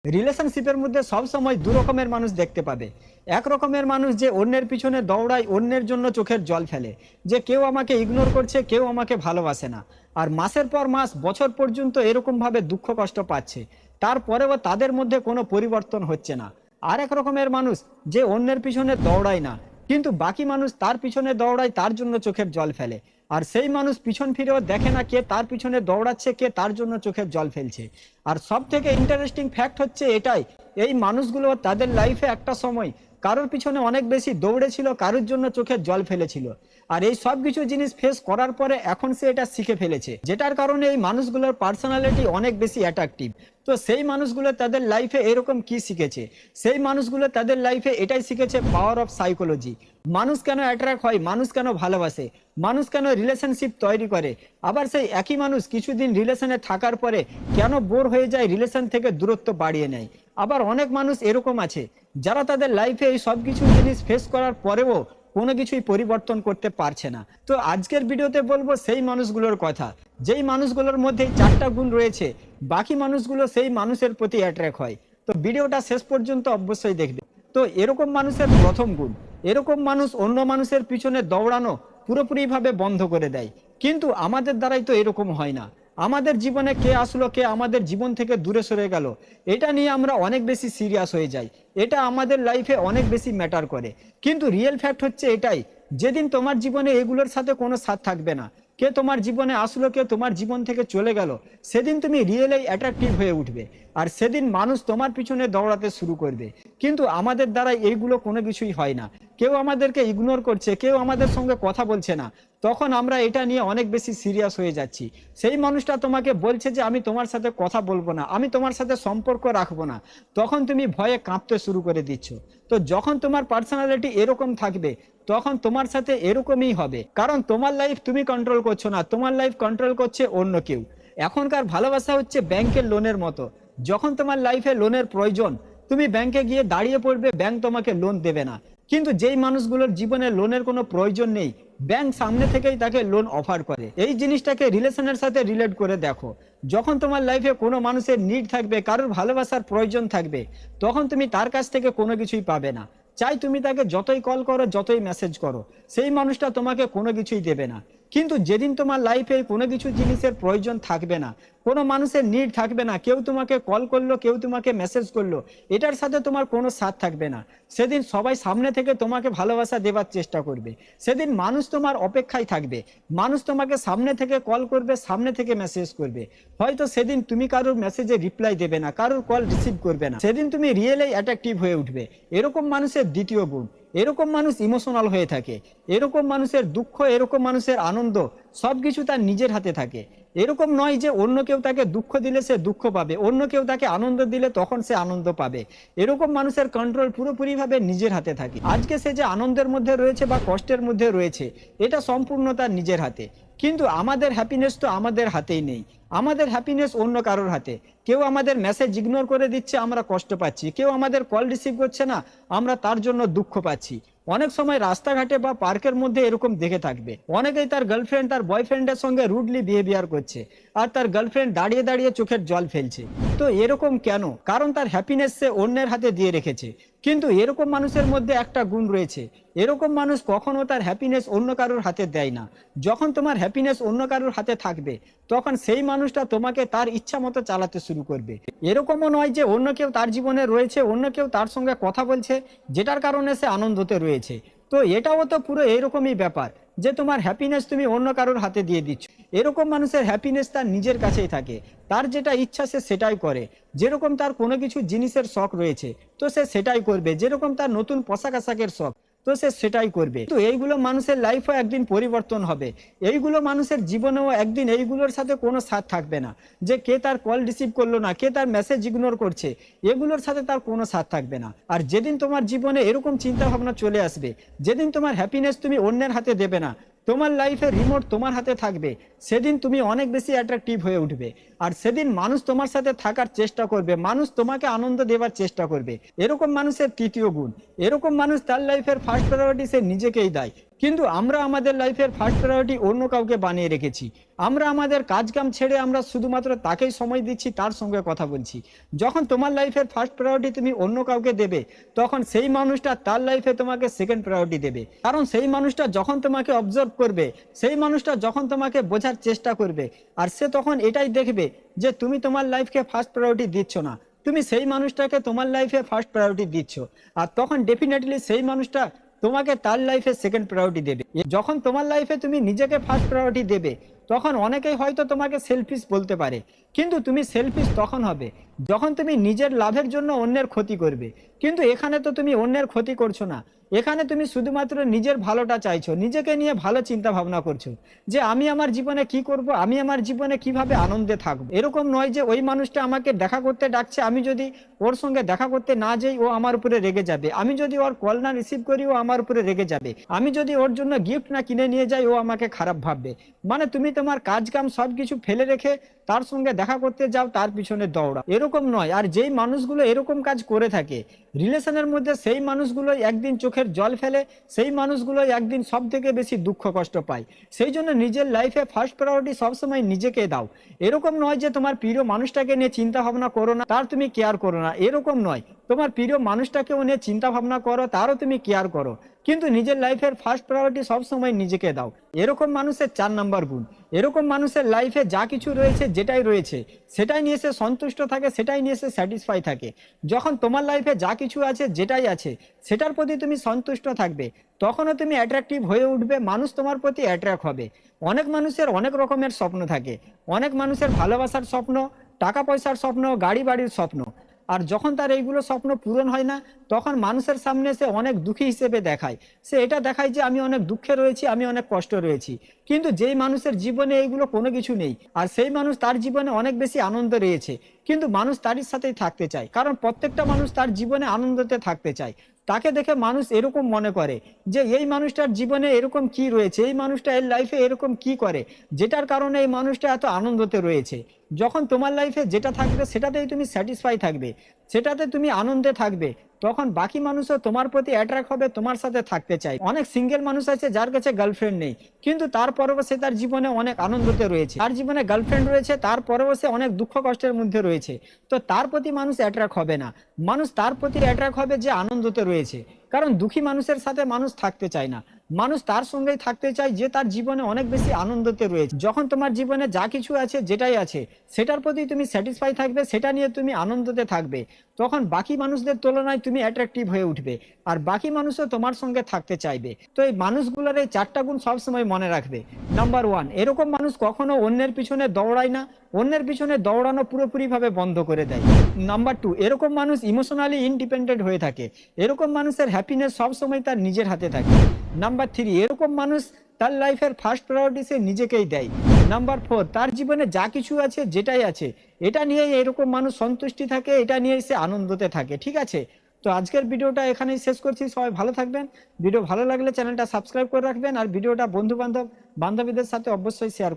রিলেশনশিপের মধ্যে সব সময় দু রকমের মানুষ দেখতে পাবে। এক রকমের মানুষ যে অন্যের পিছনে দৌড়ায়, অন্যের জন্য চোখের জল ফেলে, যে কেউ আমাকে ইগনোর করছে, কেউ আমাকে ভালোবাসে না, আর মাসের পর মাস বছর পর্যন্ত এরকম ভাবে দুঃখ কষ্ট পাচ্ছে, তারপরেও তাদের মধ্যে কোনো পরিবর্তন হচ্ছে না। আর এক রকমের মানুষ যে অন্যের পিছনে দৌড়ায় না, কিন্তু বাকি মানুষ তার পিছনে দৌড়ায়, তার জন্য চোখের জল ফেলে। আর সেই মানুষ পিছন ফিরেও দেখে না কে তার পিছনে দৌড়াচ্ছে, কে তার জন্য চোখের জল ফেলছে। আর সব থেকে ইন্টারেস্টিং ফ্যাক্ট হচ্ছে এটাই, এই মানুষগুলো তাদের লাইফে একটা সময় কারোর পিছনে অনেক বেশি দৌড়েছিল, কারোর জন্য চোখের জল ফেলেছিল, আর এই সব কিছু জিনিস ফেস করার পরে এখন সে এটা শিখে ফেলেছে, যেটার কারণে এই মানুষগুলোর পার্সোনালিটি অনেক বেশি অ্যাট্রাকটিভ। তো সেই মানুষগুলো তাদের লাইফে এরকম কি শিখেছে? সেই মানুষগুলো তাদের লাইফে এটাই শিখেছে, পাওয়ার অফ সাইকোলজি। মানুষ কেন অ্যাট্রাক্ট হয়, মানুষ কেন ভালোবাসে, মানুষ কেন রিলেশনশিপ তৈরি করে, আবার সেই একই মানুষ কিছুদিন রিলেশনে থাকার পরে কেন বোর হয়ে যায়, রিলেশন থেকে দূরত্ব বাড়িয়ে নেয়। আবার অনেক মানুষ এরকম আছে যারা তাদের লাইফে এই সব কিছু জিনিস ফেস করার পরেও কোনো কিছুই পরিবর্তন করতে পারছে না। তো আজকের ভিডিওতে বলবো সেই মানুষগুলোর কথা, যেই মানুষগুলোর মধ্যে চারটা গুণ রয়েছে, বাকি মানুষগুলো সেই মানুষের প্রতি অ্যাট্রাক্ট হয়। তো ভিডিওটা শেষ পর্যন্ত অবশ্যই দেখবে। তো এরকম মানুষের প্রথম গুণ, এরকম মানুষ অন্য মানুষের পিছনে দৌড়ানো পুরোপুরিভাবে বন্ধ করে দেয়। কিন্তু আমাদের দ্বারাই তো এরকম হয় না। আমাদের জীবনে কে আসলো, কে আমাদের জীবন থেকে দূরে সরে গেল, এটা নিয়ে আমরা অনেক বেশি সিরিয়াস হয়ে যাই, এটা আমাদের লাইফে অনেক বেশি ম্যাটার করে। কিন্তু রিয়েল ফ্যাক্ট হচ্ছে এটাই, যেদিন তোমার জীবনে এগুলোর সাথে কোনো সাথ থাকবে না, কে তোমার জীবনে আসলো, কে তোমার জীবন থেকে চলে গেল, সেদিন তুমি রিয়েলি অ্যাট্রাকটিভ হয়ে উঠবে, আর সেদিন মানুষ তোমার পিছনে দৌড়াতে শুরু করবে। কিন্তু আমাদের দ্বারা এইগুলো কোনো কিছুই হয় না। কেউ আমাদেরকে ইগনোর করছে, কেউ আমাদের সঙ্গে কথা বলছে না, তখন আমরা এটা নিয়ে অনেক বেশি সিরিয়াস হয়ে যাচ্ছি। সেই মানুষটা তোমাকে বলছে যে আমি তোমার সাথে কথা বলবো না, আমি তোমার সাথে সম্পর্ক রাখবো না, তখন তুমি ভয়ে কাঁপতে শুরু করে দিচ্ছ। তো যখন তোমার পার্সোনালিটি এরকম থাকবে, তখন তোমার সাথে এরকমই হবে, কারণ তোমার লাইফ তুমি কন্ট্রোল করছো না, তোমার লাইফ কন্ট্রোল করছে অন্য কেউ। এখনকার ভালোবাসা হচ্ছে ব্যাংকের লোনের মতো। যখন তোমার লাইফে লোনের প্রয়োজন, তুমি ব্যাংকে গিয়ে দাঁড়িয়ে পড়বে, ব্যাংক তোমাকে লোন দেবে না। কিন্তু যেই মানুষগুলোর জীবনে লোনের কোনো প্রয়োজন নেই, ব্যাংক সামনে থেকেই তাকে লোন অফার করে। এই জিনিসটাকে রিলেশনের সাথে রিলেট করে দেখো। যখন তোমার লাইফে কোনো মানুষের নিড থাকবে, কারোর ভালোবাসার প্রয়োজন থাকবে, তখন তুমি তার কাছ থেকে কোনো কিছুই পাবে না। চাই তুমি তাকে যতই কল করো, যতই মেসেজ করো, সেই মানুষটা তোমাকে কোনো কিছুই দেবে না। কিন্তু যেদিন তোমার লাইফে কোনো কিছু জিনিসের প্রয়োজন থাকবে না, কোনো মানুষের নিড থাকবে না, কেউ তোমাকে কল করলো, কেউ তোমাকে মেসেজ করলো, এটার সাথে তোমার কোনো সাথ থাকবে না, সেদিন সবাই সামনে থেকে তোমাকে ভালোবাসা দেওয়ার চেষ্টা করবে। সেদিন মানুষ তোমার অপেক্ষায় থাকবে, মানুষ তোমাকে সামনে থেকে কল করবে, সামনে থেকে মেসেজ করবে। হয়তো সেদিন তুমি কারোর মেসেজে রিপ্লাই দেবে না, কারোর কল রিসিভ করবে না, সেদিন তুমি রিয়েলি অ্যাট্রাকটিভ হয়ে উঠবে। এরকম মানুষের দ্বিতীয় গুণ, এরকম মানুষ ইমোশনাল হয়ে থাকে। এরকম মানুষের দুঃখ, এরকম মানুষের আনন্দ, সবকিছু তার নিজের হাতে থাকে। এরকম নয় যে অন্য কেউ তাকে দুঃখ দিলে সে দুঃখ পাবে, অন্য কেউ তাকে আনন্দ দিলে তখন সে আনন্দ পাবে। এরকম মানুষের কন্ট্রোল পুরোপুরিভাবে নিজের হাতে থাকে। আজকে সে যে আনন্দের মধ্যে রয়েছে বা কষ্টের মধ্যে রয়েছে, এটা সম্পূর্ণ তার নিজের হাতে। কিন্তু আমাদের হ্যাপিনেস তো আমাদের হাতেই নেই, আমাদের হ্যাপিনেস অন্য কারোর হাতে। কেউ আমাদের মেসেজ ইগনোর করে দিচ্ছে, আমরা কষ্ট পাচ্ছি, কেউ আমাদের কল রিসিভ করছে না, আমরা তার জন্য দুঃখ পাচ্ছি। অনেক সময় রাস্তাঘাটে বা পার্কের মধ্যে এরকম দেখে থাকবে, অনেকেই তার গার্লফ্রেন্ড তার বয়ফ্রেন্ডের সঙ্গে রুডলি বিহেভিয়ার করছে, আর তার গার্লফ্রেন্ড দাঁড়িয়ে দাঁড়িয়ে চোখের জল ফেলছে। তো এরকম কেন? কারণ তার হ্যাপিনেস সে অন্যের হাতে দিয়ে রেখেছে। কিন্তু এরকম মানুষের মধ্যে একটা গুণ রয়েছে, এরকম মানুষ কখনো তার হ্যাপিনেস অন্য কারোর হাতে দেয় না। যখন তোমার হ্যাপিনেস অন্য কারোর হাতে থাকবে, তখন সেই মানুষটা তোমাকে তার ইচ্ছা মতো চালাতে শুরু করবে। এরকমও নয় যে অন্য কেউ তার জীবনে রয়েছে, অন্য কেউ তার সঙ্গে কথা বলছে, যেটার কারণে সে আনন্দতে রয়েছে। তো এটাও তো পুরো এরকমই ব্যাপার, যে তোমার হ্যাপিনেস তুমি অন্য কারোর হাতে দিয়ে দিচ্ছ। এরকম মানুষের হ্যাপিনেস তার নিজের কাছেই থাকে, তার যেটা ইচ্ছা সে সেটাই করে। যেরকম তার কোনো কিছু জিনিসের শখ রয়েছে, তো সে সেটাই করবে। যেরকম তার নতুন পোশাক আশাকের শখ, তো সে সেটাই করবে। তো এইগুলো মানুষের লাইফও একদিন পরিবর্তন হবে, এইগুলো মানুষের জীবনেও একদিন এইগুলোর সাথে কোনো সাথ থাকবে না। যে কে তার কল রিসিভ করলো না, কে তার মেসেজ ইগনোর করছে, এগুলোর সাথে তার কোনো সাথ থাকবে না। আর যেদিন তোমার জীবনে এরকম চিন্তা ভাবনা চলে আসবে, যেদিন তোমার হ্যাপিনেস তুমি অন্যের হাতে দেবে না, তোমার লাইফের রিমোট তোমার হাতে থাকবে, সেদিন তুমি অনেক বেশি অ্যাট্রাকটিভ হয়ে উঠবে। আর সেদিন মানুষ তোমার সাথে থাকার চেষ্টা করবে, মানুষ তোমাকে আনন্দ দেওয়ার চেষ্টা করবে। এরকম মানুষের তৃতীয় গুণ, এরকম মানুষ তার লাইফের ফার্স্ট প্রায়োরিটি সে নিজেকেই দেয়। কিন্তু আমরা আমাদের লাইফের ফার্স্ট প্রায়োরিটি অন্য কাউকে বানিয়ে রেখেছি। আমরা আমাদের কাজ কাম ছেড়ে আমরা শুধুমাত্র তাকেই সময় দিচ্ছি, তার সঙ্গে কথা বলছি। যখন তোমার লাইফের ফার্স্ট প্রায়োরিটি তুমি অন্য কাউকে দেবে, তখন সেই মানুষটা তার লাইফে তোমাকে সেকেন্ড প্রায়োরিটি দেবে। কারণ সেই মানুষটা যখন তোমাকে অবজার্ভ করবে, সেই মানুষটা যখন তোমাকে বোঝার চেষ্টা করবে, আর সে তখন এটাই দেখবে যে তুমি তোমার লাইফকে ফার্স্ট প্রায়োরিটি দিচ্ছ না, তুমি সেই মানুষটাকে তোমার লাইফে ফার্স্ট প্রায়োরিটি দিচ্ছ। আর তখন ডেফিনেটলি সেই মানুষটা তোমাকে তার লাইফে সেকেন্ড প্রায়োরিটি দেবে। যখন তোমার লাইফে তুমি নিজেকে ফার্স্ট প্রায়োরিটি দেবে, তখন অনেকেই হয়তো তোমাকে সেলফিশ বলতে পারে, কিন্তু তুমি সেলফিশ তখন হবে যখন তুমি নিজের লাভের জন্য অন্যের ক্ষতি করবে। কিন্তু এখানে তো তুমি অন্যের ক্ষতি করছো না, এখানে তুমি শুধুমাত্র নিজের ভালোটা চাইছো, নিজেকে নিয়ে ভালো চিন্তা ভাবনা করছো যে আমি আমার জীবনে কি করব, আমি আমার জীবনে কিভাবে আনন্দে থাকবো। এরকম নয় যে ওই মানুষটা আমাকে দেখা করতে ডাকছে, আমি যদি ওর সঙ্গে দেখা করতে না যাই ও আমার উপরে রেগে যাবে, আমি যদি ওর কল না রিসিভ করি ও আমার উপরে রেগে যাবে, আমি যদি ওর জন্য গিফট না কিনে নিয়ে যাই ও আমাকে খারাপ ভাববে। মানে তুমি তোমার কাজ কাম সবকিছু ফেলে রেখে তার সঙ্গে দেখা করতে যাও, তার পিছনে দৌড়াও, এরকম নয়। আর যেই মানুষগুলো এরকম কাজ করে থাকে রিলেশনের মধ্যে, সেই মানুষগুলো একদিন চোখের জল ফেলে, সেই মানুষগুলো একদিন সব থেকে বেশি দুঃখ কষ্ট পায়। সেই জন্য নিজের লাইফে ফার্স্ট প্রায়োরিটি সবসময় নিজেকে দাও। এরকম নয় যে তোমার প্রিয় মানুষটাকে নিয়ে চিন্তা ভাবনা করো না, তার তুমি কেয়ার করো না, এরকম নয়। তোমার প্রিয় মানুষটাকেও নিয়ে চিন্তা ভাবনা করো, তারও তুমি কেয়ার করো, কিন্তু নিজের লাইফের ফার্স্ট প্রায়োরিটি সবসময় নিজেকে দাও। এরকম মানুষের 4 নম্বর গুণ, এরকম মানুষের লাইফে যা কিছু রয়েছে, যেটাই রয়েছে সেটাই নিয়ে সে সন্তুষ্ট থাকে, সেটাই নিয়ে সে স্যাটিসফাই থাকে। যখন তোমার লাইফে যা কিছু আছে, যেটাই আছে, সেটার প্রতি তুমি সন্তুষ্ট থাকবে, তখনও তুমি অ্যাট্রাকটিভ হয়ে উঠবে, মানুষ তোমার প্রতি অ্যাট্রাক্ট হবে। অনেক মানুষের অনেক রকমের স্বপ্ন থাকে, অনেক মানুষের ভালোবাসার স্বপ্ন, টাকা পয়সার স্বপ্ন, গাড়ি বাড়ির স্বপ্ন। আর যখন তার এইগুলো স্বপ্ন পূরণ হয় না, তখন মানুষের সামনে সে অনেক দুঃখী হিসেবে দেখায়, সে এটা দেখায় যে আমি অনেক দুঃখে রয়েছি, আমি অনেক কষ্ট রয়েছি। কিন্তু যেই মানুষের জীবনে এইগুলো কোনো কিছু নেই, আর সেই মানুষ তার জীবনে অনেক বেশি আনন্দ রয়েছে, কিন্তু মানুষ তারই সাথেই থাকতে চায়, কারণ প্রত্যেকটা মানুষ তার জীবনে আনন্দতে থাকতে চায়। তাকে দেখে মানুষ এরকম মনে করে যে এই মানুষটার জীবনে এরকম কি রয়েছে, এই মানুষটা এর লাইফে এরকম কি করে, যেটার কারণে এই মানুষটা এত আনন্দতে রয়েছে। যখন তোমার লাইফে যেটা থাকবে সেটাতেই তুমি স্যাটিসফাই থাকবে, সেটাতে তুমি আনন্দে থাকবে, তখন বাকি মানুষও তোমার প্রতি অ্যাট্রাক্ট হবে, তোমার সাথে থাকতে চাই। অনেক সিঙ্গেল মানুষ আছে যার কাছে গার্লফ্রেন্ড নেই, কিন্তু তারপরেও সে তার জীবনে অনেক আনন্দতে রয়েছে। তার জীবনে গার্লফ্রেন্ড রয়েছে, তারপরেও সে অনেক দুঃখ কষ্টের মধ্যে রয়েছে। তো তার প্রতি মানুষ অ্যাট্রাক্ট হবে না, মানুষ তার প্রতি অ্যাট্রাক্ট হবে যে আনন্দতে রয়েছে। কারণ দুঃখী মানুষের সাথে মানুষ থাকতে চায় না, মানুষ তার সঙ্গেই থাকতে চায় যে তার জীবনে অনেক বেশি আনন্দতে রয়েছে। যখন তোমার জীবনে যা কিছু আছে, যেটাই আছে, সেটার প্রতি তুমি স্যাটিসফাই থাকবে, সেটা নিয়ে তুমি আনন্দতে থাকবে, তখন বাকি মানুষদের তুলনায় তুমি অ্যাট্রাকটিভ হয়ে উঠবে, আর বাকি মানুষও তোমার সঙ্গে থাকতে চাইবে। তো এই মানুষগুলোর এই 4টা গুণ সবসময় মনে রাখবে। নাম্বার 1, এরকম মানুষ কখনো অন্যের পিছনে দৌড়ায় না, অন্যের পিছনে দৌড়ানো পুরোপুরিভাবে বন্ধ করে দেয়। নাম্বার 2, এরকম মানুষ ইমোশনালি ইন্ডিপেন্ডেন্ট হয়ে থাকে, এরকম মানুষের হ্যাপিনেস সবসময় তার নিজের হাতে থাকে। নাম্বার 3, এরকম মানুষ তার লাইফের ফার্স্ট প্রায়োরিটি সে নিজেকেই দেয়। নাম্বার 4, তার জীবনে যা কিছু আছে, যেটাই আছে, এটা নিয়েই এরকম মানুষ সন্তুষ্টি থাকে, এটা নিয়েই সে আনন্দতে থাকে। ঠিক আছে, তো আজকের ভিডিওটা এখানেই শেষ করছি। সবাই ভালো থাকবেন, ভিডিও ভালো লাগলে চ্যানেলটা সাবস্ক্রাইব করে রাখবেন, আর ভিডিওটা বন্ধু বান্ধবীদের সাথে অবশ্যই শেয়ার